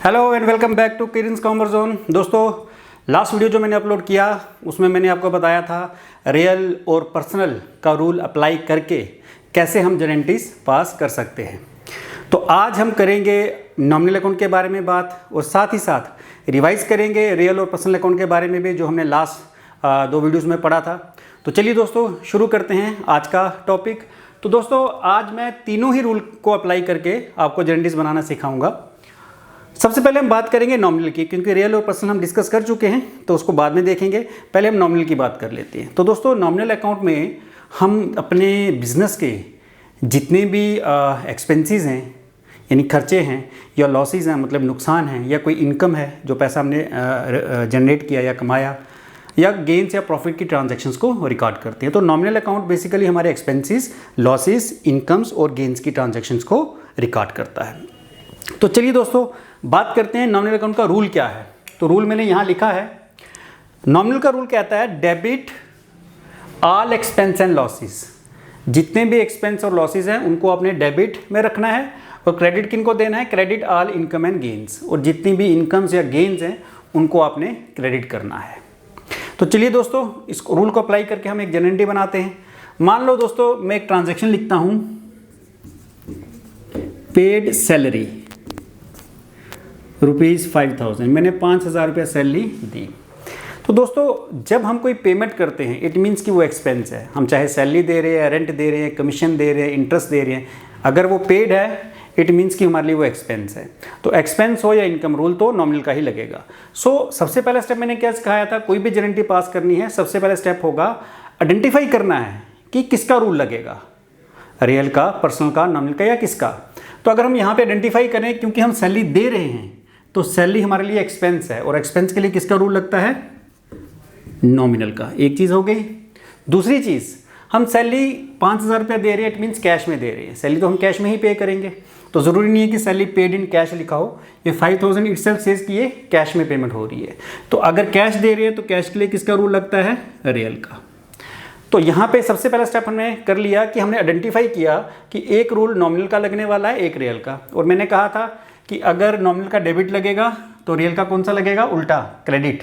Hello and welcome back to Kirin's commerce zone. दोस्तों, last video जो मैंने upload किया उसमें मैंने आपको बताया था रियल और पर्सनल का रूल अप्लाई करके कैसे हम गारंटीज पास कर सकते हैं। तो आज हम करेंगे नॉमिनल अकाउंट के बारे में बात और साथ ही साथ रिवाइज करेंगे रियल और पर्सनल अकाउंट के बारे में भी, जो हमने लास्ट दो वीडियोज़ में पढ़ा था। तो चलिए दोस्तों शुरू करते हैं आज का टॉपिक। तो दोस्तों, आज मैं तीनों ही रूल को अप्लाई करके आपको गारंटीज बनाना सिखाऊंगा। सबसे पहले हम बात करेंगे नॉमिनल की, क्योंकि रियल और पर्सनल हम डिस्कस कर चुके हैं तो उसको बाद में देखेंगे। पहले हम नॉमिनल की बात कर लेते हैं। तो दोस्तों, नॉमिनल अकाउंट में हम अपने बिजनेस के जितने भी एक्सपेंसेस हैं, यानी खर्चे हैं या लॉसेस हैं, मतलब नुकसान हैं, या कोई इनकम है जो पैसा हमने जनरेट किया या कमाया, या गेन्स या प्रॉफिट की ट्रांजैक्शंस को रिकॉर्ड करते हैं। तो नॉमिनल अकाउंट बेसिकली हमारे एक्सपेंसेस, लॉसेस, इनकम्स और गेन्स की ट्रांजैक्शंस को रिकॉर्ड करता है। तो चलिए दोस्तों बात करते हैं नॉमिनल अकाउंट का रूल क्या है। तो रूल मैंने यहाँ लिखा है। नॉमिनल का रूल कहता है debit all expense and losses. जितने भी एक्सपेंस और लॉसेस हैं उनको आपने डेबिट में रखना है, और क्रेडिट किनको देना है? Credit all income and gains. और जितनी भी इनकम्स या गेन्स हैं उनको आपने क्रेडिट करना है। तो चलिए दोस्तों, इस रूल को अप्लाई करके हम एक गारंटी बनाते हैं। मान लो दोस्तों, मैं एक ट्रांजैक्शन लिखता हूँ, पेड सैलरी ₹5000। मैंने 5000 रुपये सैलरी दी। तो दोस्तों, जब हम कोई पेमेंट करते हैं इट मीन्स कि वो एक्सपेंस है। हम चाहे सैलरी दे रहे हैं, रेंट दे रहे हैं, कमीशन दे रहे हैं, इंटरेस्ट दे रहे हैं, अगर वो पेड है इट मीन्स कि हमारे लिए वो एक्सपेंस है। तो एक्सपेंस हो या इनकम, रूल तो नॉमिनल का ही लगेगा। सबसे पहला स्टेप मैंने क्या सिखाया था? कोई भी गारंटी पास करनी है, सबसे पहला स्टेप होगा आइडेंटिफाई करना है कि किसका रूल लगेगा, रियल का, पर्सनल का, नॉमिनल का, या किसका। तो अगर हम यहाँ पे आइडेंटिफाई करें, क्योंकि हम सैलरी दे रहे हैं तो सैलरी हमारे लिए एक्सपेंस है, और एक्सपेंस के लिए किसका रूल लगता है? नॉमिनल का। एक चीज़ हो गई। दूसरी चीज़, हम सैलरी 5000 रुपया दे रहे हैं, इट मीन्स कैश में दे रहे हैं। सैलरी तो हम कैश में ही पे करेंगे, तो ज़रूरी नहीं है कि सैलरी पेड इन कैश लिखा हो। ये 5000 इटसेल्फ सेज कि ये कैश में पेमेंट हो रही है। तो अगर कैश दे रहे हैं तो कैश के लिए किसका रूल लगता है? रियल का। तो यहाँ पे सबसे पहला स्टेप हमने कर लिया कि हमने आइडेंटिफाई किया कि एक रूल नॉमिनल का लगने वाला है, एक रियल का। और मैंने कहा था कि अगर नॉमिनल का डेबिट लगेगा तो रियल का कौन सा लगेगा? उल्टा, क्रेडिट।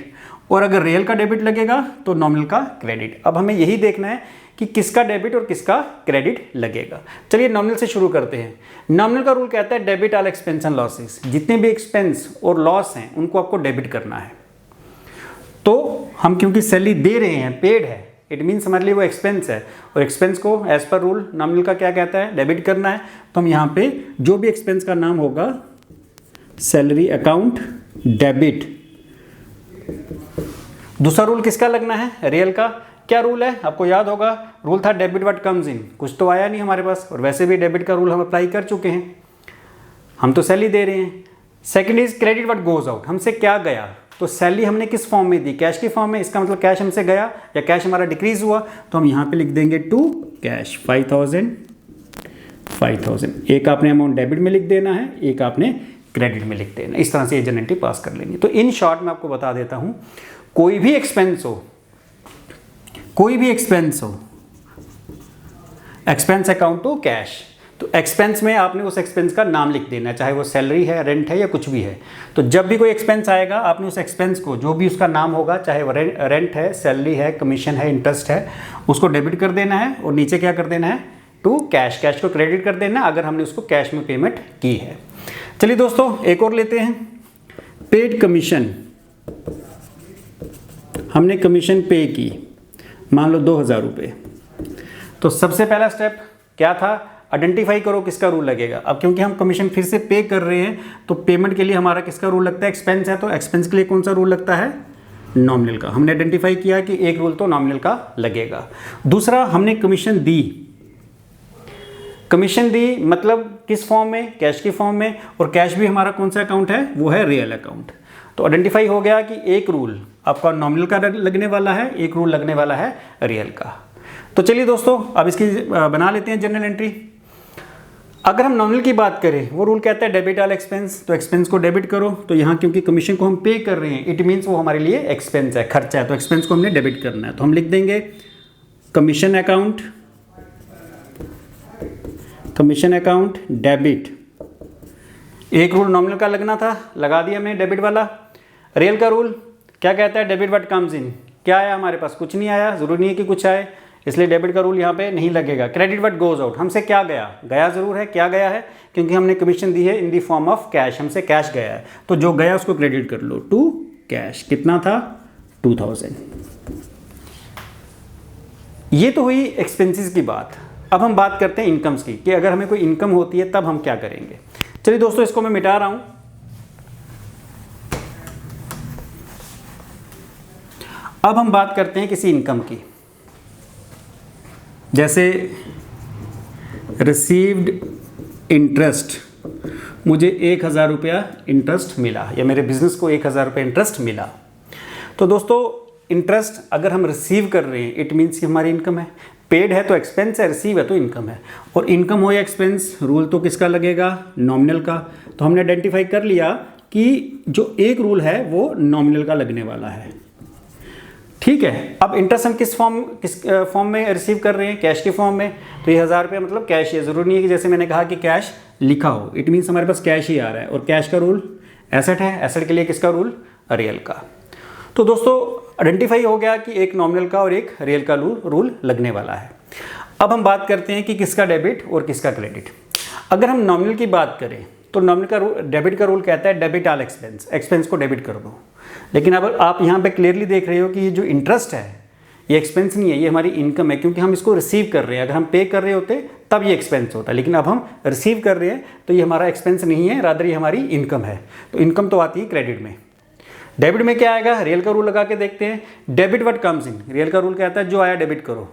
और अगर रियल का डेबिट लगेगा तो नॉमिनल का क्रेडिट। अब हमें यही देखना है कि किसका डेबिट और किसका क्रेडिट लगेगा। चलिए नॉमिनल से शुरू करते हैं। नॉमिनल का रूल कहता है debit all expense and losses. जितने भी एक्सपेंस और लॉस हैं उनको आपको डेबिट करना है। तो हम क्योंकि सैलरी दे रहे हैं, पेड है, इट मीन्स हमारे लिए वो एक्सपेंस है, और एक्सपेंस को एज पर रूल नॉमिनल का क्या कहता है? डेबिट करना है। तो हम यहाँ पे जो भी एक्सपेंस का नाम होगा, सैलरी अकाउंट डेबिट। दूसरा रूल किसका लगना है? रियल का। क्या रूल है? आपको याद होगा, रूल था डेबिट व्हाट कम्स इन। कुछ तो आया नहीं हमारे पास, और वैसे भी डेबिट का रूल हम अप्लाई कर चुके हैं, हम तो सैलरी दे रहे हैं। Second is credit what goes out. हमसे क्या गया? तो सैलरी हमने किस फॉर्म में दी? कैश की फॉर्म में। इसका मतलब कैश हमसे गया या कैश हमारा डिक्रीज हुआ, तो हम यहाँ पे लिख देंगे टू कैश 5000। एक आपने अमाउंट डेबिट में लिख देना है, एक आपने क्रेडिट में लिख देना। इस तरह से ये गारंटी पास कर लेनी। तो इन शॉर्ट मैं आपको बता देता हूँ, कोई भी एक्सपेंस हो, एक्सपेंस अकाउंट टू कैश, तो एक्सपेंस में आपने उस एक्सपेंस का नाम लिख देना है, चाहे वो सैलरी है, रेंट है, या कुछ भी है। तो जब भी कोई एक्सपेंस आएगा आपने उस एक्सपेंस को, जो भी उसका नाम होगा, चाहे वो रेंट है, सैलरी है, कमीशन है, इंटरेस्ट है, उसको डेबिट कर देना है, और नीचे क्या कर देना है? To cash. कैश को क्रेडिट कर देना अगर हमने उसको कैश में पेमेंट की है। चलिए दोस्तों एक और लेते हैं। Paid commission. हमने कमीशन पे की, मान लो 2000 रुपये। तो सबसे पहला स्टेप क्या था? आइडेंटिफाई करो किसका रूल लगेगा। अब क्योंकि हम कमीशन फिर से पे कर रहे हैं तो पेमेंट के लिए हमारा किसका रूल लगता है? एक्सपेंस है, तो एक्सपेंस के लिए कौन सा रूल लगता है? नॉमिनल का। हमने आइडेंटिफाई किया कि एक रूल तो नॉमिनल का लगेगा। दूसरा, हमने कमीशन दी। कमीशन दी मतलब किस फॉर्म में? कैश की फॉर्म में। और कैश भी हमारा कौन सा अकाउंट है? वो है रियल अकाउंट। तो आइडेंटिफाई हो गया कि एक रूल आपका नॉमिनल का लगने वाला है, एक रूल लगने वाला है रियल का। तो चलिए दोस्तों अब इसकी बना लेते हैं जनरल एंट्री। अगर हम नॉमिनल की बात करें, वो रूल कहता है डेबिट ऑल एक्सपेंस। तो एक्सपेंस को डेबिट करो। तो यहाँ क्योंकि कमीशन को हम पे कर रहे हैं, इट मीन्स वो हमारे लिए एक्सपेंस है, खर्चा है, तो एक्सपेंस को हमने डेबिट करना है। तो हम लिख देंगे कमीशन अकाउंट डेबिट एक रूल नॉमिनल का लगना था, लगा दिया मैंने डेबिट वाला। रियल का रूल क्या कहता है, डेबिट व्हाट कम्स इन, क्या आया हमारे पास, कुछ नहीं आया, ज़रूरी नहीं है कि कुछ आए, इसलिए डेबिट का रूल यहाँ पे नहीं लगेगा। क्रेडिट व्हाट गोज आउट, हमसे क्या गया, गया ज़रूर है, क्या गया है, क्योंकि हमने कमीशन दी है इन दी फॉर्म ऑफ कैश, हमसे कैश गया है, तो जो गया उसको क्रेडिट कर लो टू कैश। कितना था, 2000। ये तो हुई एक्सपेंसेस की बात। अब हम बात करते हैं इनकम्स की, कि अगर हमें कोई इनकम होती है तब हम क्या करेंगे। चलिए दोस्तों, इसको मैं मिटा रहा हूं। अब हम बात करते हैं किसी इनकम की, जैसे रिसीव्ड इंटरेस्ट, मुझे 1000 रुपया इंटरेस्ट मिला, या मेरे बिजनेस को 1000 रुपया इंटरेस्ट मिला। तो दोस्तों, इंटरेस्ट अगर हम रिसीव कर रहे हैं, इट मीन्स कि हमारी इनकम है। पेड है तो एक्सपेंस है, रिसीव है तो इनकम है। और इनकम हो या एक्सपेंस, रूल तो किसका लगेगा, नॉमिनल का। तो हमने आइडेंटिफाई कर लिया कि जो एक रूल है वो नॉमिनल का लगने वाला है। ठीक है, अब इंटरेस्ट हम किस फॉर्म में रिसीव कर रहे हैं, कैश के फॉर्म में। तो ये 1000 रुपये मतलब कैश है, ज़रूरी नहीं है कि जैसे मैंने कहा कि कैश लिखा हो, इट मीन्स हमारे पास कैश ही आ रहा है। और कैश का रूल एसेट है, एसेट के लिए किसका रूल, रियल का। तो दोस्तों, आइडेंटिफाई हो गया कि एक नॉमिनल का और एक रियल का रूल लगने वाला है। अब हम बात करते हैं कि किसका डेबिट और किसका क्रेडिट। अगर हम नॉमिनल की बात करें तो नॉमिनल का डेबिट का रूल कहता है डेबिट ऑल एक्सपेंस, एक्सपेंस को डेबिट कर दो। लेकिन अब आप यहाँ पे क्लियरली देख रहे हो कि ये जो इंटरेस्ट है ये एक्सपेंस नहीं है, ये हमारी इनकम है, क्योंकि हम इसको रिसीव कर रहे हैं। अगर हम पे कर रहे होते तब ये एक्सपेंस होता, लेकिन अब हम रिसीव कर रहे हैं तो ये हमारा एक्सपेंस नहीं है, रादर ये हमारी इनकम है। तो इनकम तो आती है क्रेडिट में। डेबिट में क्या आएगा, रियल का रूल लगा के देखते हैं। Debit what comes in, real का रूल कहता है जो आया डेबिट करो।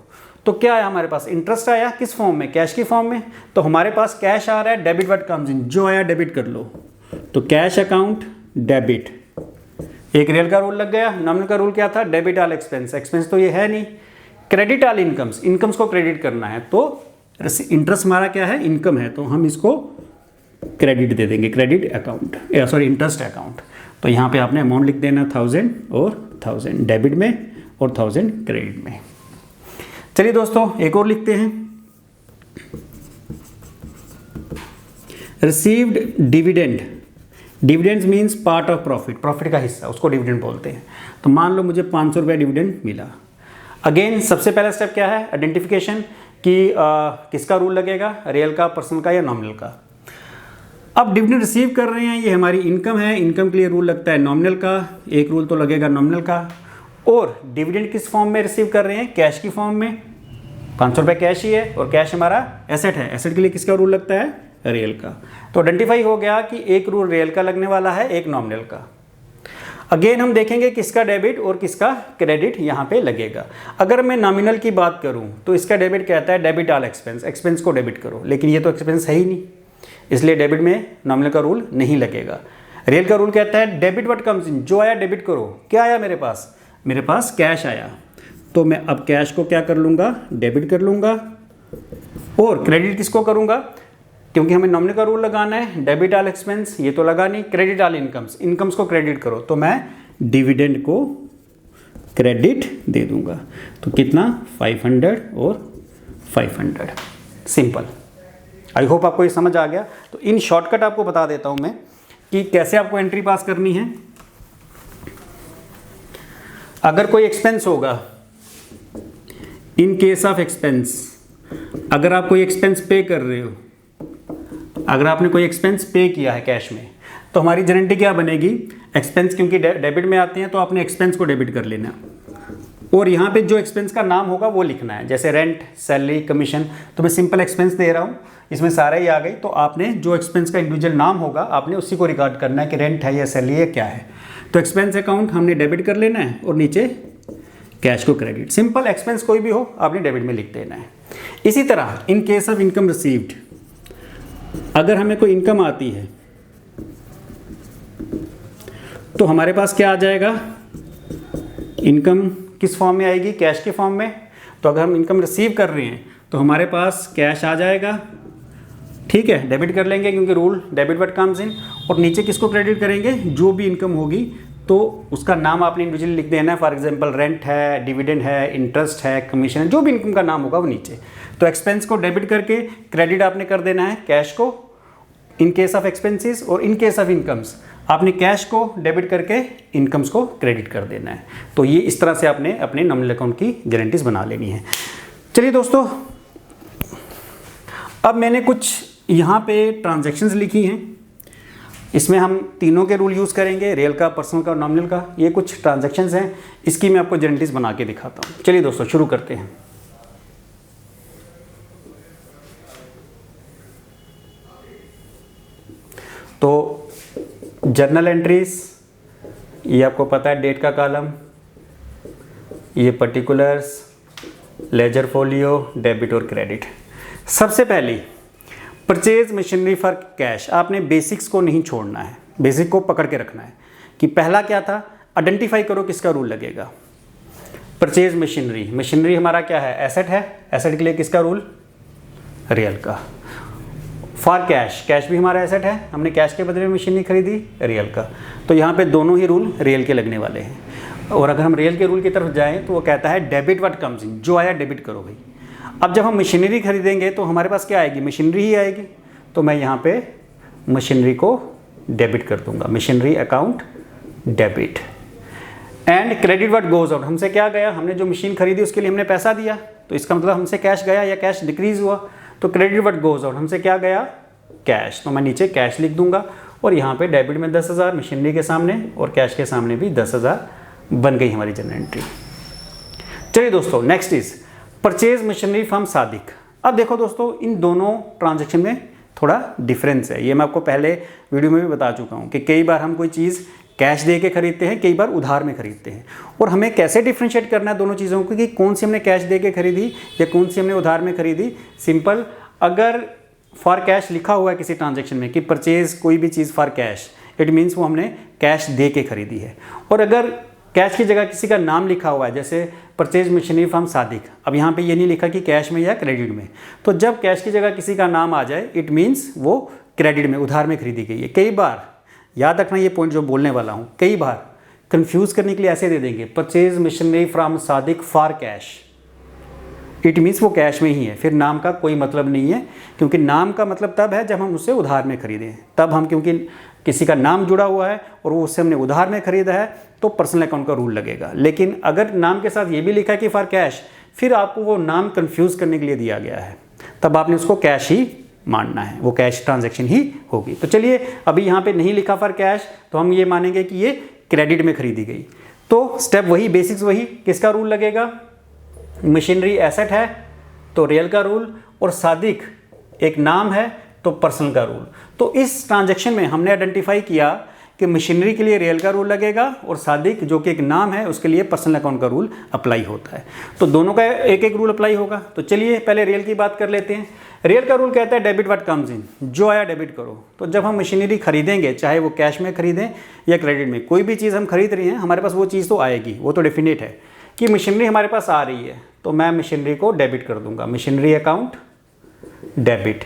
तो क्या आया हमारे पास, इंटरेस्ट आया, किस फॉर्म में, कैश की फॉर्म में। तो हमारे पास कैश आ रहा है, डेबिट व्हाट कम्स इन, जो आया डेबिट कर लो। तो कैश अकाउंट डेबिट, एक रियल का रूल लग गया। नॉमिनल का रूल क्या था, डेबिट ऑल एक्सपेंस, एक्सपेंस तो ये है नहीं। क्रेडिट ऑल इनकम्स, इनकम्स को क्रेडिट करना है। तो इंटरेस्ट हमारा क्या है, इनकम है, तो हम इसको क्रेडिट दे देंगे, credit account, sorry interest account. तो यहाँ पे आपने अमाउंट लिख देना 1000 और 1000 डेबिट में और 1000 क्रेडिट में। चलिए दोस्तों, एक और लिखते हैं, received dividend. Dividends means part of profit, profit का हिस्सा, उसको डिविडेंड बोलते हैं। तो मान लो मुझे 500 रुपया डिविडेंड मिला। अगेन सबसे पहला स्टेप क्या है, आइडेंटिफिकेशन, कि किसका रूल लगेगा, रियल का, पर्सनल का या नॉमिनल का। अब डिविडेंड रिसीव कर रहे हैं, ये हमारी इनकम है, इनकम के लिए रूल लगता है नॉमिनल का, एक रूल तो लगेगा नॉमिनल का। और डिविडेंड किस फॉर्म में रिसीव कर रहे हैं, कैश की फॉर्म में। 500 रुपये कैश ही है और कैश हमारा एसेट है, एसेट के लिए किसका रूल लगता है, रियल का। तो आइडेंटिफाई हो गया कि एक रूल रियल का लगने वाला है, एक नॉमिनल का। अगेन हम देखेंगे किसका डेबिट और किसका क्रेडिट यहाँ पे लगेगा। अगर मैं नॉमिनल की बात करूँ तो इसका डेबिट कहता है डेबिट ऑल एक्सपेंस, एक्सपेंस को डेबिट करो, लेकिन ये तो एक्सपेंस है ही नहीं, इसलिए डेबिट में नॉमिनल का रूल नहीं लगेगा। रियल का रूल कहता है डेबिट व्हाट कम्स इन, जो आया डेबिट करो। क्या आया मेरे पास, मेरे पास कैश आया, तो मैं अब कैश को क्या कर लूँगा, डेबिट कर लूँगा। और क्रेडिट किसको करूँगा, क्योंकि हमें नॉमिनल का रूल लगाना है, डेबिट ऑल एक्सपेंस, ये तो लगा नहीं। क्रेडिट ऑल इनकम्स, इनकम्स को क्रेडिट करो, तो मैं डिविडेंड को क्रेडिट दे दूंगा। तो कितना, 500 और 500, सिंपल। आई होप आपको ये समझ आ गया। तो इन शॉर्टकट आपको बता देता हूं मैं कि कैसे आपको एंट्री पास करनी है। अगर कोई एक्सपेंस होगा, इन केस ऑफ एक्सपेंस, अगर आप कोई एक्सपेंस पे कर रहे हो, अगर आपने कोई एक्सपेंस पे किया है कैश में, तो हमारी गारंटी क्या बनेगी, एक्सपेंस क्योंकि डेबिट में आते हैं तो आपने एक्सपेंस को डेबिट कर लेना। और यहाँ पे जो एक्सपेंस का नाम होगा वो लिखना है, जैसे रेंट, सैलरी, कमीशन। तो मैं सिंपल एक्सपेंस दे रहा हूँ, इसमें सारे ही आ गई। तो आपने जो एक्सपेंस का इंडिविजुअल नाम होगा आपने उसी को रिकॉर्ड करना है कि रेंट है या सैलरी है, क्या है। तो एक्सपेंस अकाउंट हमने डेबिट कर लेना है और नीचे कैश को क्रेडिट। सिंपल, एक्सपेंस कोई भी हो आपने डेबिट में लिख देना है। इसी तरह in case of income received, अगर हमें कोई इनकम आती है तो हमारे पास क्या आ जाएगा, इनकम किस फॉर्म में आएगी, कैश के फॉर्म में। तो अगर हम इनकम रिसीव कर रहे हैं तो हमारे पास कैश आ जाएगा, ठीक है, डेबिट कर लेंगे क्योंकि rule debit what comes in. और नीचे किसको क्रेडिट करेंगे, जो भी इनकम होगी तो उसका नाम आपने इंडिविजुअली लिख देना है। फॉर एग्जांपल रेंट है, डिविडेंड है, इंटरेस्ट है, कमीशन है, जो भी इनकम का नाम होगा वो नीचे। तो एक्सपेंस को डेबिट करके क्रेडिट आपने कर देना है कैश को, इन केस ऑफ एक्सपेंसेस, और इन केस ऑफ इनकम्स आपने कैश को डेबिट करके इनकम्स को क्रेडिट कर देना है। तो ये इस तरह से आपने अपने नॉमिनल अकाउंट की गारंटीज बना लेनी है। चलिए दोस्तों, अब मैंने कुछ यहाँ पे ट्रांजैक्शंस लिखी हैं, इसमें हम तीनों के रूल यूज़ करेंगे, रियल का, पर्सनल का और नॉमिनल का। ये कुछ ट्रांजैक्शंस हैं, इसकी मैं आपको गारंटीज बना के दिखाता हूँ। चलिए दोस्तों शुरू करते हैं। तो जर्नल एंट्रीज, ये आपको पता है डेट का कॉलम, ये पर्टिकुलर्स, लेजर फोलियो, डेबिट और क्रेडिट। सबसे पहले परचेज मशीनरी फॉर कैश, आपने बेसिक्स को नहीं छोड़ना है, बेसिक को पकड़ के रखना है कि पहला क्या था, आइडेंटिफाई करो किसका रूल लगेगा। परचेज मशीनरी, मशीनरी हमारा क्या है, एसेट है, एसेट के लिए किसका रूल, रियल का। फॉर कैश, कैश भी हमारा एसेट है, हमने कैश के बदले में मशीनरी खरीदी, रियल का। तो यहाँ पे दोनों ही रूल रियल के लगने वाले हैं। और अगर हम रियल के रूल की तरफ जाएं तो वो कहता है डेबिट व्हाट कम्स इन, जो आया डेबिट करो भाई। अब जब हम मशीनरी खरीदेंगे तो हमारे पास क्या आएगी, मशीनरी ही आएगी। तो मैं यहाँ पे मशीनरी को डेबिट कर दूंगा, machinery account debit. And credit what goes out, हमसे क्या गया, हमने जो मशीन खरीदी उसके लिए हमने पैसा दिया, तो इसका मतलब हमसे कैश गया या कैश डिक्रीज हुआ। तो क्रेडिट व्हाट गोज आउट, हमसे क्या गया, कैश। तो मैं नीचे कैश लिख दूंगा और यहाँ पे डेबिट में 10,000 मशीनरी के सामने और कैश के सामने भी 10,000 बन गई हमारी जनरल एंट्री। चलिए दोस्तों, next is purchase machinery from Sadiq. अब देखो दोस्तों, इन दोनों ट्रांजैक्शन में थोड़ा डिफरेंस है। ये मैं आपको पहले वीडियो में भी बता चुका हूँ कि कई बार हम कोई चीज़ कैश दे के खरीदते हैं, कई बार उधार में खरीदते हैं। और हमें कैसे डिफ्रेंशिएट करना है दोनों चीज़ों को कि कौन सी हमने कैश दे के खरीदी या कौन सी हमने उधार में खरीदी। सिंपल, अगर फॉर कैश लिखा हुआ है किसी ट्रांजैक्शन में कि परचेज कोई भी चीज़ फॉर कैश, इट मीन्स वो हमने कैश दे के खरीदी है। और अगर कैश की जगह किसी का नाम लिखा हुआ है, जैसे परचेज मशीनरी फ्रॉम सादिक, अब यहाँ पे ये नहीं लिखा कि कैश में या क्रेडिट में, तो जब कैश की जगह किसी का नाम आ जाए इट मीन्स वो क्रेडिट में, उधार में खरीदी गई है। कई बार याद रखना ये पॉइंट जो बोलने वाला हूँ, कई बार कंफ्यूज करने के लिए ऐसे दे देंगे, purchase machinery from Sadiq for cash, it means वो कैश में ही है, फिर नाम का कोई मतलब नहीं है। क्योंकि नाम का मतलब तब है जब हम उससे उधार में खरीदें, तब हम, क्योंकि किसी का नाम जुड़ा हुआ है और वो उससे हमने उधार में खरीदा है तो पर्सनल अकाउंट का रूल लगेगा। लेकिन अगर नाम के साथ ये भी लिखा कि फॉर कैश, फिर आपको वो नाम कंफ्यूज करने के लिए दिया गया है, तब आपने उसको कैश ही मानना है, वो कैश ट्रांजैक्शन ही होगी। तो चलिए, अभी यहाँ पे नहीं लिखा फॉर कैश, तो हम ये मानेंगे कि ये क्रेडिट में खरीदी गई। तो स्टेप वही, बेसिक्स वही, किसका रूल लगेगा, मशीनरी एसेट है तो रियल का रूल, और सादिक एक नाम है तो पर्सनल का रूल। तो इस ट्रांजैक्शन में हमने आइडेंटिफाई किया कि मशीनरी के लिए रियल का रूल लगेगा और सादिक जो कि एक नाम है उसके लिए पर्सनल अकाउंट का रूल अप्लाई होता है। तो दोनों का एक एक रूल अप्लाई होगा। तो चलिए पहले रियल की बात कर लेते हैं। रियल का रूल कहता है डेबिट व्हाट कम्स इन, जो आया डेबिट करो। तो जब हम मशीनरी खरीदेंगे, चाहे वो कैश में खरीदें या क्रेडिट में, कोई भी चीज़ हम खरीद रहे हैं, हमारे पास वो चीज़ तो आएगी, वो तो डेफिनेट है कि मशीनरी हमारे पास आ रही है, तो मैं मशीनरी को डेबिट कर दूंगा, मशीनरी अकाउंट डेबिट।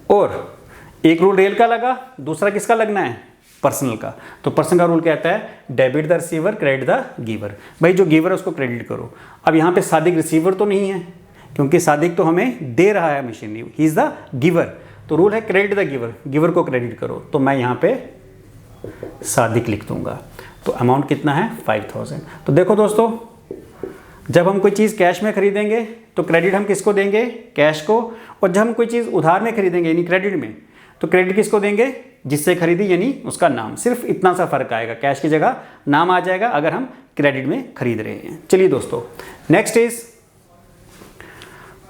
और एक रूल रियल का लगा, दूसरा किसका लगना है, पर्सनल का। तो पर्सनल का रूल कहता है debit the receiver, credit the giver. भाई जो गिवर है उसको क्रेडिट करो। अब यहाँ पे सादिक रिसीवर तो नहीं है, क्योंकि सादिक तो हमें दे रहा है machinery, he is the giver. तो रूल है क्रेडिट द गिवर, गिवर को क्रेडिट करो। तो मैं यहाँ पे सादिक लिख दूंगा। तो अमाउंट कितना है, 5,000। तो देखो दोस्तों, जब हम कोई चीज़ कैश में खरीदेंगे तो क्रेडिट हम किसको देंगे, कैश को। और जब हम कोई चीज़ उधार में खरीदेंगे यानी क्रेडिट में, तो क्रेडिट किसको देंगे, जिससे खरीदी यानी उसका नाम। सिर्फ इतना सा फर्क आएगा, कैश की जगह नाम आ जाएगा अगर हम क्रेडिट में खरीद रहे हैं। चलिए दोस्तों, next is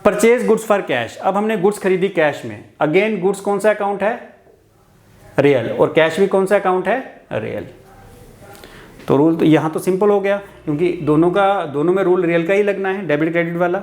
purchase goods for cash. अब हमने गुड्स खरीदी कैश में, अगेन गुड्स कौन सा अकाउंट है, रियल, और कैश भी कौन सा अकाउंट है, रियल। तो रूल तो यहाँ तो सिंपल हो गया, क्योंकि दोनों में रूल रियल का ही लगना है, डेबिट क्रेडिट वाला।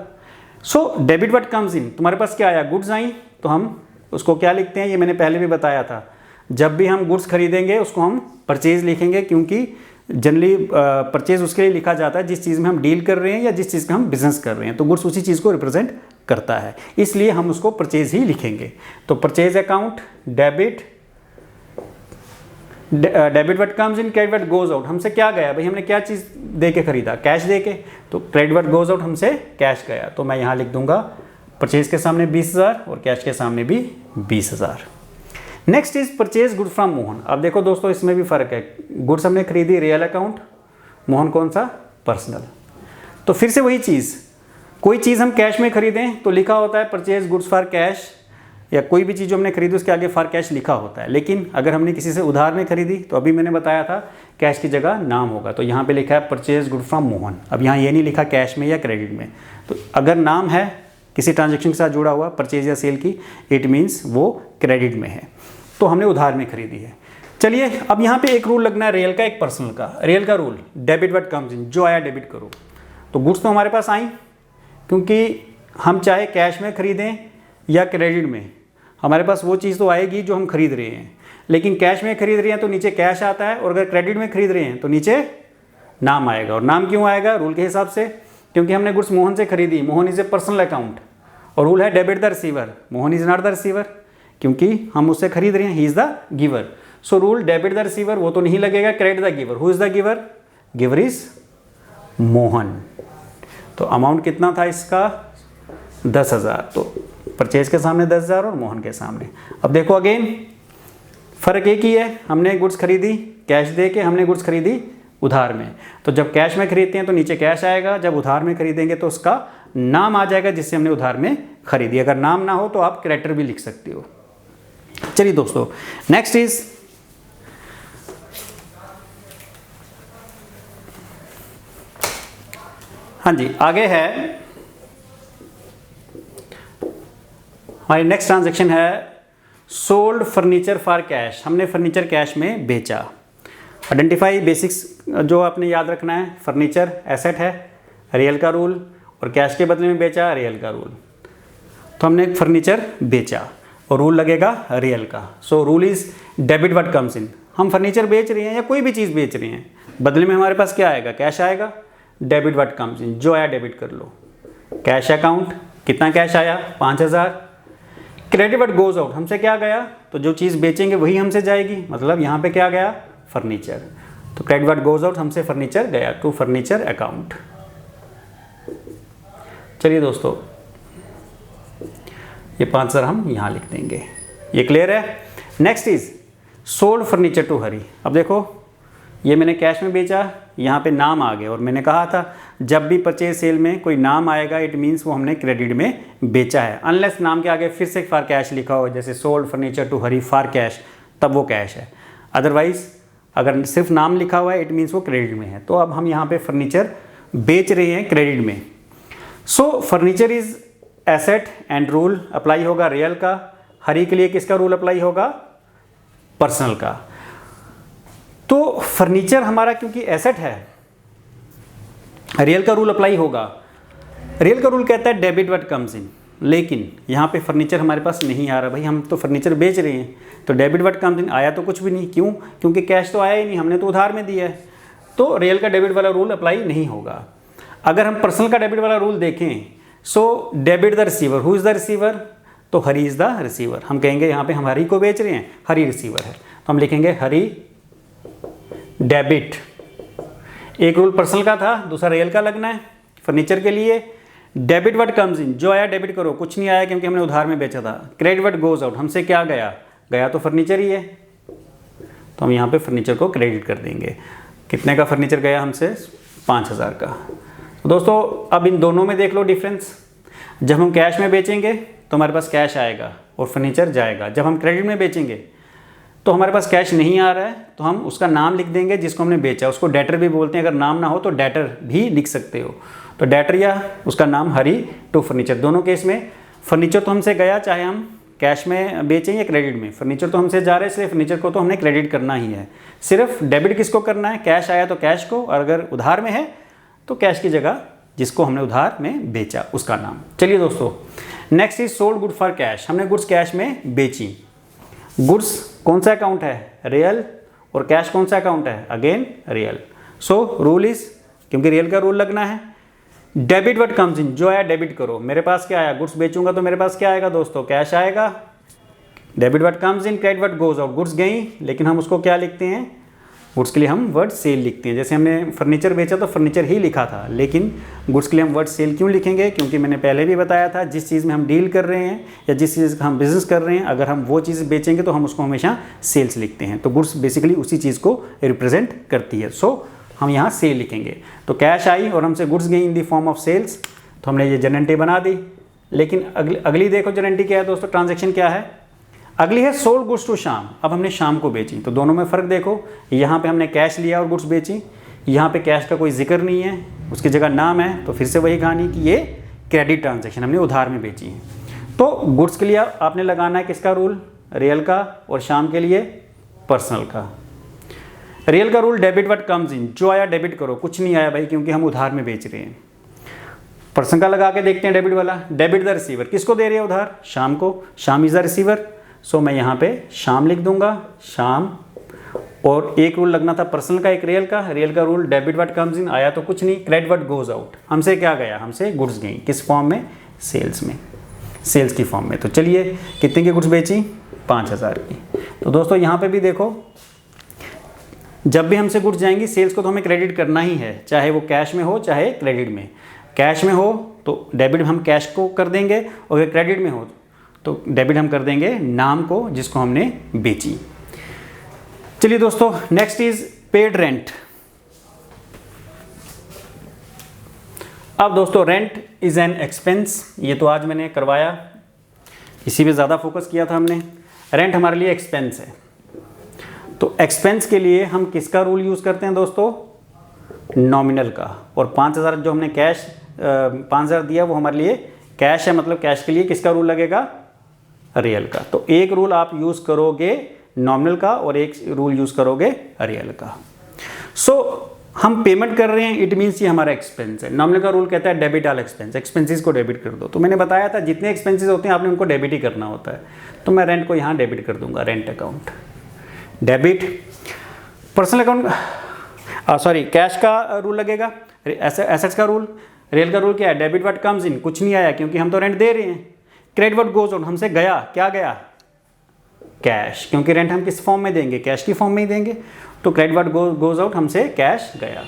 So debit what comes in, तुम्हारे पास क्या आया, गुड्स आई, तो हम उसको क्या लिखते हैं, ये मैंने पहले भी बताया था। जब भी हम गुड्स खरीदेंगे उसको हम परचेज लिखेंगे, क्योंकि जनरली परचेज उसके लिए लिखा जाता है जिस चीज़ में हम डील कर रहे हैं या जिस चीज़ का हम बिजनेस कर रहे हैं। तो गुड्स उसी चीज़ को रिप्रेजेंट करता है, इसलिए हम उसको परचेज ही लिखेंगे। तो purchase account debit, debit what comes in, credit what goes out. हमसे क्या गया भाई, हमने क्या चीज़ दे के खरीदा, कैश दे के, तो क्रेडिट व्हाट गोज आउट हमसे कैश गया। तो मैं यहाँ लिख दूंगा परचेज के सामने 20,000 और कैश के सामने भी 20,000। Next is purchase good from Mohan. अब देखो दोस्तों इसमें भी फ़र्क है, गुड्स हमने खरीदी रियल अकाउंट, मोहन कौन सा, पर्सनल। तो फिर से वही चीज़, कोई चीज़ हम कैश में खरीदें तो लिखा होता है परचेज गुड्स फॉर कैश, या कोई भी चीज़ जो हमने खरीदी उसके आगे फॉर कैश लिखा होता है। लेकिन अगर हमने किसी से उधार में खरीदी तो अभी मैंने बताया था कैश की जगह नाम होगा, तो यहाँ पे लिखा है परचेज गुड फ्रॉम मोहन। अब यहाँ ये नहीं लिखा कैश में या क्रेडिट में, तो अगर नाम है किसी ट्रांजेक्शन के साथ जुड़ा हुआ परचेज या सेल की, इट मीन्स वो क्रेडिट में है, तो हमने उधार में खरीदी है। चलिए अब यहाँ पे एक रूल लगना है रियल का, एक पर्सनल का। रियल का rule, debit what comes in, जो आया डेबिट करो। तो गुड्स तो हमारे पास आई, क्योंकि हम चाहे कैश में खरीदें या क्रेडिट में, हमारे पास वो चीज़ तो आएगी जो हम खरीद रहे हैं। लेकिन कैश में खरीद रहे हैं तो नीचे कैश आता है, और अगर क्रेडिट में खरीद रहे हैं तो नीचे नाम आएगा। और नाम क्यों आएगा रूल के हिसाब से, क्योंकि हमने गुड्स मोहन से खरीदी, Mohan is a personal account, और रूल है debit the receiver, Mohan is not the receiver, क्योंकि हम उससे खरीद रहे हैं, he is the giver. So rule debit the receiver वो तो नहीं लगेगा, credit the giver. Who is the giver, giver is Mohan. तो अमाउंट कितना था इसका, 10,000। तो परचेज के सामने 10,000 और मोहन के सामने। अब देखो अगेन फ़र्क एक ही है, हमने गुड्स खरीदी कैश दे के, हमने गुड्स खरीदी उधार में। तो जब कैश में खरीदते हैं तो नीचे कैश आएगा, जब उधार में खरीदेंगे तो उसका नाम आ जाएगा जिससे हमने उधार में खरीदी। अगर नाम ना हो तो आप कैरेक्टर भी लिख सकते हो। चलिए दोस्तों नेक्स्ट इज हाँ जी, आगे है हमारी नेक्स्ट ट्रांजैक्शन है सोल्ड फर्नीचर फॉर कैश। हमने फर्नीचर कैश में बेचा। आइडेंटिफाई बेसिक्स जो आपने याद रखना है, फर्नीचर एसेट है, रियल का रूल, और कैश के बदले में बेचा, रियल का रूल। तो हमने फर्नीचर बेचा और रूल लगेगा रियल का। So rule is debit what comes in. हम फर्नीचर बेच रहे हैं या कोई भी चीज़ बेच रहे हैं, बदले में हमारे पास क्या आएगा, कैश आएगा। डेबिट व्हाट कम्स इन, जो आया डेबिट कर लो। कैश अकाउंट, कितना कैश आया, 5,000। क्रेडिट व्हाट गोज आउट, हमसे क्या गया, तो जो चीज़ बेचेंगे वही हमसे जाएगी, मतलब यहाँ पे क्या गया, फर्नीचर। तो क्रेडिट व्हाट गोज आउट, हमसे फर्नीचर गया टू फर्नीचर अकाउंट। चलिए दोस्तों ये 5,000 हम यहाँ लिख देंगे, ये क्लियर है। Next is sold furniture to Hari. अब देखो ये मैंने कैश में बेचा, यहाँ पे नाम आ गया, और मैंने कहा था जब भी परचेज सेल में कोई नाम आएगा इट मीन्स वो हमने क्रेडिट में बेचा है, अनलेस नाम के आगे फिर से फॉर कैश लिखा हो, जैसे sold furniture to Hari for cash, तब वो कैश है। अदरवाइज अगर सिर्फ नाम लिखा हुआ है इट मीन्स वो क्रेडिट में है। तो अब हम यहाँ पे फर्नीचर बेच रहे हैं क्रेडिट में। So furniture is asset and rule apply होगा रियल का। हरी के लिए किसका रूल अप्लाई होगा, पर्सनल का। तो फर्नीचर हमारा क्योंकि एसेट है, रियल का रूल अप्लाई होगा। रियल का रूल कहता है डेबिट व्हाट कम्स इन, लेकिन यहाँ पे फर्नीचर हमारे पास नहीं आ रहा, भाई हम तो फर्नीचर बेच रहे हैं, तो डेबिट व्हाट कम्स इन आया तो कुछ भी नहीं। क्यों, क्योंकि कैश तो आया ही नहीं, हमने तो उधार में दिया है। तो रियल का डेबिट वाला रूल अप्लाई नहीं होगा। अगर हम पर्सनल का डेबिट वाला रूल देखें, so debit the receiver, who is the receiver, तो हरी इज़ द रिसीवर। हम कहेंगे यहाँ पे हम हरी को बेच रहे हैं, हरी रिसीवर है, तो हम लिखेंगे हरी डेबिट। एक रूल पर्सनल का था, दूसरा रियल का लगना है। फर्नीचर के लिए डेबिट व्हाट कम्स इन, जो आया डेबिट करो, कुछ नहीं आया क्योंकि हमने उधार में बेचा था। क्रेडिट व्हाट गोज आउट, हमसे क्या गया, गया तो फर्नीचर ही है, तो हम यहाँ पे फर्नीचर को क्रेडिट कर देंगे। कितने का फर्नीचर गया हमसे, 5,000 का। तो दोस्तों अब इन दोनों में देख लो डिफरेंस। जब हम कैश में बेचेंगे तो हमारे पास कैश आएगा और फर्नीचर जाएगा। जब हम क्रेडिट में बेचेंगे तो हमारे पास कैश नहीं आ रहा है, तो हम उसका नाम लिख देंगे जिसको हमने बेचा, उसको डेटर भी बोलते हैं। अगर नाम ना हो तो डेटर भी लिख सकते हो, तो डेटर या उसका नाम हरी टू फर्नीचर। दोनों केस में फर्नीचर तो हमसे गया, चाहे हम कैश में बेचें या क्रेडिट में, फर्नीचर तो हमसे जा रहा है, इसलिए फर्नीचर को तो हमने क्रेडिट करना ही है। सिर्फ डेबिट किसको करना है, कैश आया तो कैश को, और अगर उधार में है तो कैश की जगह जिसको हमने उधार में बेचा उसका नाम। चलिए दोस्तों next is sold good for cash. हमने गुड्स कैश में बेची। गुड्स कौन सा अकाउंट है, रियल, और कैश कौन सा अकाउंट है, again real. So rule is, क्योंकि रियल का रूल लगना है, डेबिट व्हाट कम्स इन, जो आया डेबिट करो। मेरे पास क्या आया, गुड्स बेचूंगा तो मेरे पास क्या आएगा दोस्तों, कैश आएगा। Debit what comes in, credit what goes out, goods गई लेकिन हम उसको क्या लिखते हैं, गुड्स के लिए हम वर्ड सेल लिखते हैं। जैसे हमने फर्नीचर बेचा तो फर्नीचर ही लिखा था, लेकिन गुड्स के लिए हम वर्ड सेल क्यों लिखेंगे? क्योंकि मैंने पहले भी बताया था, जिस चीज़ में हम डील कर रहे हैं या जिस चीज़ का हम बिज़नेस कर रहे हैं, अगर हम वो चीज़ बेचेंगे तो हम उसको हमेशा सेल्स लिखते हैं। तो गुड्स बेसिकली उसी चीज़ को रिप्रेजेंट करती है, सो हम यहाँ सेल लिखेंगे। तो कैश आई और हमसे गुड्स गई in the form of sales, तो हमने ये जनरल एंट्री बना दी। लेकिन अगली देखो जनरल एंट्री क्या है दोस्तों, ट्रांजैक्शन क्या है? अगली है सोल्ड गुड्स टू श्याम। अब हमने श्याम को बेची, तो दोनों में फ़र्क देखो, यहाँ पे हमने कैश लिया और गुड्स बेची, यहाँ पे कैश का कोई जिक्र नहीं है, उसकी जगह नाम है। तो फिर से वही कहानी कि ये क्रेडिट ट्रांजैक्शन हमने उधार में बेची है। तो गुड्स के लिए आपने लगाना है किसका रूल? रियल का, और श्याम के लिए पर्सनल का। रियल का rule debit what comes in, जो आया डेबिट करो, कुछ नहीं आया भाई क्योंकि हम उधार में बेच रहे हैं। पर्सन का लगा के देखते हैं डेबिट वाला, डेबिट द रिसीवर, किसको दे रहे हैं उधार? श्याम को, श्याम इज द रिसीवर। सो मैं यहाँ पे श्याम लिख दूंगा, श्याम। और एक रूल लगना था पर्सनल का, एक रियल का। रियल का rule debit what comes in, आया तो कुछ नहीं, क्रेडिट व्हाट गोज आउट, हमसे क्या गया? हमसे गुड्स गई, किस फॉर्म में? सेल्स में, सेल्स की फॉर्म में। तो चलिए कितने की गुड्स बेची? 5000 की। तो दोस्तों यहाँ पे भी देखो, जब भी हमसे गुड्स जाएंगी सेल्स को तो हमें क्रेडिट करना ही है, चाहे वो कैश में हो चाहे क्रेडिट में। कैश में हो तो डेबिट हम कैश को कर देंगे, और अगर क्रेडिट में हो तो डेबिट हम कर देंगे नाम को जिसको हमने बेची। चलिए दोस्तों, नेक्स्ट इज पेड रेंट। अब दोस्तों रेंट इज एन एक्सपेंस, ये तो आज मैंने करवाया, इसी पे ज़्यादा फोकस किया था हमने। रेंट हमारे लिए एक्सपेंस है, तो एक्सपेंस के लिए हम किसका रूल यूज़ करते हैं दोस्तों? नॉमिनल का। और 5000 जो हमने कैश 5000 दिया वो हमारे लिए कैश है, मतलब कैश के लिए किसका रूल लगेगा? रियल का। तो एक रूल आप यूज़ करोगे नॉमिनल का और एक रूल यूज़ करोगे रियल का। सो हम पेमेंट कर रहे हैं, इट मीन्स ये हमारा एक्सपेंस है। नॉमिनल का रूल कहता है डेबिट ऑल एक्सपेंस, एक्सपेंसेस को डेबिट कर दो। तो मैंने बताया था जितने एक्सपेंसेस होते हैं आपने उनको डेबिट ही करना होता है। तो मैं रेंट को यहाँ डेबिट कर दूंगा, rent account debit. Personal account sorry cash का रूल लगेगा, एसेट्स का रूल। रियल का रूल क्या है? डेबिट व्हाट कम्स इन, कुछ नहीं आया क्योंकि हम तो रेंट दे रहे हैं। क्रेडिट व्हाट गोज आउट, हमसे गया, क्या गया? कैश, क्योंकि रेंट हम किस फॉर्म में देंगे? कैश की फॉर्म में ही देंगे। तो क्रेडिट व्हाट गोज आउट, हमसे कैश गया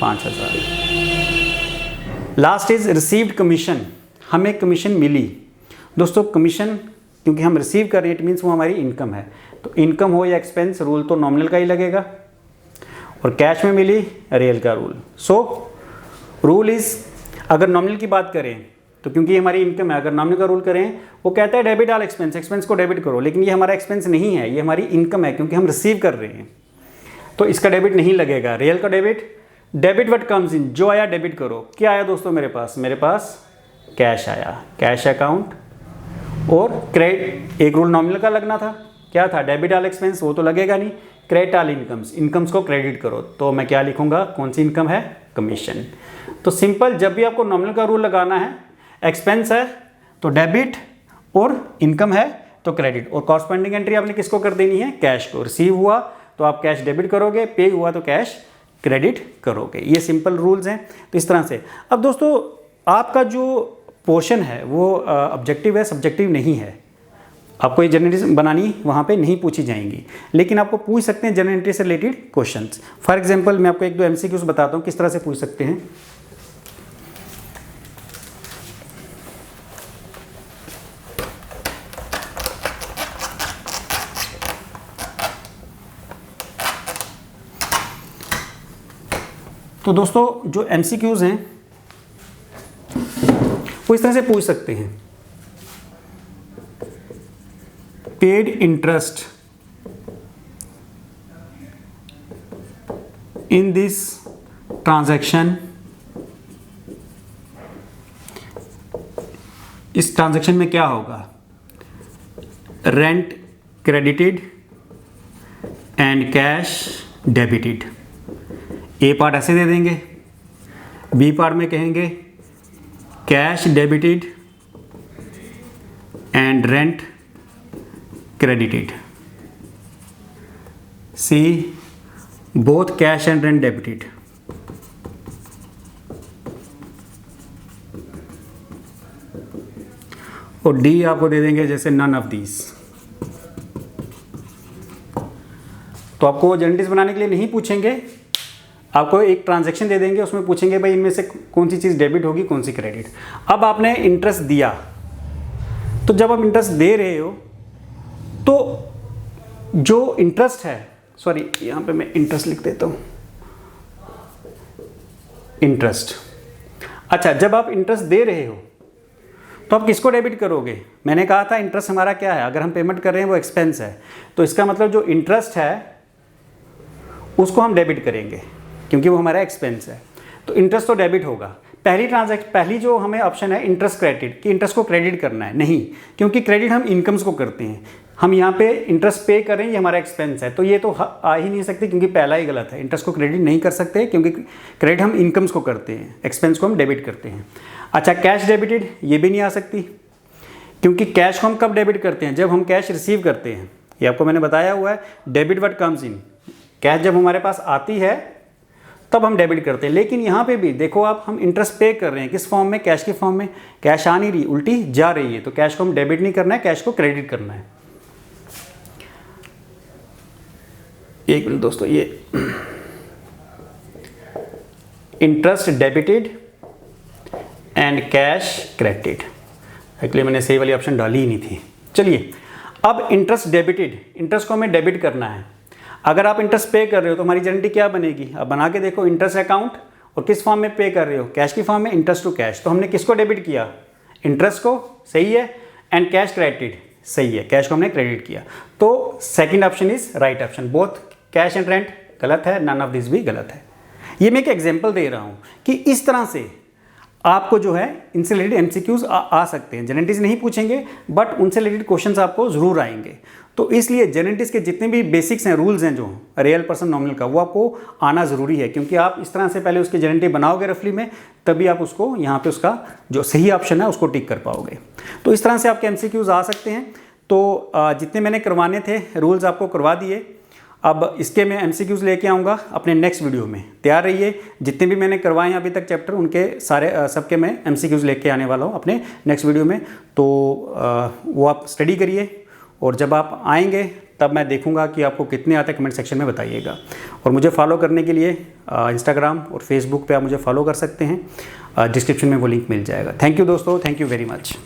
5000। लास्ट इज रिसीव्ड कमीशन, हमें कमीशन मिली। दोस्तों कमीशन क्योंकि हम रिसीव कर रहे हैं, इट मीन्स वो हमारी इनकम है। तो इनकम हो या एक्सपेंस, रूल तो नॉमिनल का ही लगेगा। और कैश में मिली, रियल का रूल। सो रूल इज, अगर नॉमिनल की बात करें तो क्योंकि ये हमारी इनकम है, अगर नॉमिनल का रूल करें वो कहता है डेबिट ऑल एक्सपेंस, एक्सपेंस को डेबिट करो। लेकिन ये हमारा एक्सपेंस नहीं है, ये हमारी इनकम है क्योंकि हम रिसीव कर रहे हैं, तो इसका डेबिट नहीं लगेगा। रियल का debit, debit what comes in, जो आया डेबिट करो। क्या आया दोस्तों मेरे पास? मेरे पास कैश आया, कैश अकाउंट। और क्रेडिट, एक रूल नॉमिनल का लगना था, क्या था? डेबिट ऑल एक्सपेंस, वो तो लगेगा नहीं। क्रेडिट ऑल इनकम्स, इनकम्स को क्रेडिट करो। तो मैं क्या लिखूंगा? कौन सी इनकम है? कमीशन। तो सिंपल, जब भी आपको नॉमिनल का रूल लगाना है, एक्सपेंस है तो डेबिट और इनकम है तो क्रेडिट। और कॉरस्पॉन्डिंग एंट्री आपने किसको कर देनी है? कैश को। रिसीव हुआ तो आप कैश डेबिट करोगे, पे हुआ तो कैश क्रेडिट करोगे। ये सिंपल रूल्स हैं। तो इस तरह से अब दोस्तों आपका जो पोर्शन है वो ऑब्जेक्टिव है, सब्जेक्टिव नहीं है। आपको ये जनरल एंट्री बनानी वहाँ पे नहीं पूछी जाएंगी, लेकिन आपको पूछ सकते हैं जनरल एंट्री से रिलेटेड क्वेश्चंस। फॉर एग्जांपल मैं आपको एक दो एमसीक्यूज बताता हूँ किस तरह से पूछ सकते हैं। तो दोस्तों जो एमसीक्यूज हैं वो इस तरह से पूछ सकते हैं। Paid interest in this transaction, इस ट्रांजैक्शन में क्या होगा? Rent credited and cash debited. A part ऐसे दे देंगे, बी पार्ट में कहेंगे cash debited and rent credited. C both cash and rent debited. और डी आपको दे देंगे जैसे नन ऑफ दीज। तो आपको जेनेटिक्स बनाने के लिए नहीं पूछेंगे, आपको एक ट्रांजैक्शन दे देंगे, उसमें पूछेंगे भाई इनमें से कौन सी चीज़ डेबिट होगी कौन सी क्रेडिट। अब आपने इंटरेस्ट दिया, तो जब आप इंटरेस्ट दे रहे हो तो जो इंटरेस्ट है, सॉरी यहाँ पे मैं इंटरेस्ट लिख देता हूँ, इंटरेस्ट। अच्छा, जब आप इंटरेस्ट दे रहे हो तो आप किसको डेबिट करोगे? मैंने कहा था इंटरेस्ट हमारा क्या है, अगर हम पेमेंट कर रहे हैं वो एक्सपेंस है, तो इसका मतलब जो इंटरेस्ट है उसको हम डेबिट करेंगे क्योंकि वो हमारा एक्सपेंस है। तो इंटरेस्ट तो डेबिट होगा। पहली जो हमें ऑप्शन है इंटरेस्ट क्रेडिट, कि इंटरेस्ट को क्रेडिट करना है, नहीं, क्योंकि क्रेडिट हम इनकम्स को करते हैं। हम यहाँ पे इंटरेस्ट पे कर रहे हैं, ये हमारा एक्सपेंस है, तो ये तो आ ही नहीं सकती क्योंकि पहला ही गलत है। इंटरेस्ट को क्रेडिट नहीं कर सकते क्योंकि क्रेडिट हम इनकम्स को करते हैं, एक्सपेंस को हम डेबिट करते हैं। अच्छा, कैश डेबिटेड, ये भी नहीं आ सकती क्योंकि कैश को हम कब डेबिट करते हैं? जब हम कैश रिसीव करते हैं। ये आपको मैंने बताया हुआ है, debit what comes in, cash जब हमारे पास आती है तब हम डेबिट करते हैं। लेकिन यहाँ पे भी देखो आप, हम इंटरेस्ट पे कर रहे हैं किस फॉर्म में? कैश के फॉर्म में। कैश आ नहीं रही, उल्टी जा रही है, तो कैश को हम डेबिट नहीं करना है, कैश को क्रेडिट करना है। एक मिनट दोस्तों, ये interest debited and cash credit, actually मैंने सही वाली ऑप्शन डाली ही नहीं थी। चलिए, अब इंटरेस्ट डेबिटेड, इंटरेस्ट को हमें डेबिट करना है। अगर आप इंटरेस्ट पे कर रहे हो तो हमारी जेनेटी क्या बनेगी? अब बना के देखो, इंटरेस्ट अकाउंट, और किस फॉर्म में पे कर रहे हो? कैश की फॉर्म में, इंटरेस्ट टू कैश। तो हमने किसको डेबिट किया? इंटरेस्ट को, सही है, एंड कैश क्रेडिट, सही है, कैश को हमने क्रेडिट किया। तो second option is right option. Both cash and rent गलत है, नन ऑफ दिस भी गलत है। ये मैं एक एग्जांपल दे रहा हूँ कि इस तरह से आपको जो है इनसे रिलेटेड एमसीक्यूज आ सकते हैं। जेनेटिक्स नहीं पूछेंगे बट उनसे रिलेटेड क्वेश्चंस आपको जरूर आएंगे। तो इसलिए जेनेटिक्स के जितने भी बेसिक्स हैं, रूल्स हैं जो रियल पर्सन नॉमिनल का, वो आपको आना ज़रूरी है क्योंकि आप इस तरह से पहले उसकी जेनेटिक बनाओगे रफली में, तभी आप उसको यहाँ पे उसका जो सही ऑप्शन है उसको टिक कर पाओगे। तो इस तरह से आपके एमसीक्यूज आ सकते हैं। तो जितने मैंने करवाने थे रूल्स आपको करवा दिए। अब इसके मैं एमसीक्यूज लेके आऊँगा अपने नेक्स्ट वीडियो में, तैयार रहिए। जितने भी मैंने करवाए हैं अभी तक चैप्टर, उनके सारे सबके मैं एमसीक्यूज लेके आने वाला हूँ अपने नेक्स्ट वीडियो में। तो वो आप स्टडी करिए, और जब आप आएंगे तब मैं देखूंगा कि आपको कितने आते हैं, कमेंट सेक्शन में बताइएगा। और मुझे फॉलो करने के लिए इंस्टाग्राम और फेसबुक पे आप मुझे फॉलो कर सकते हैं, डिस्क्रिप्शन में वो लिंक मिल जाएगा। थैंक यू दोस्तों, थैंक यू वेरी मच।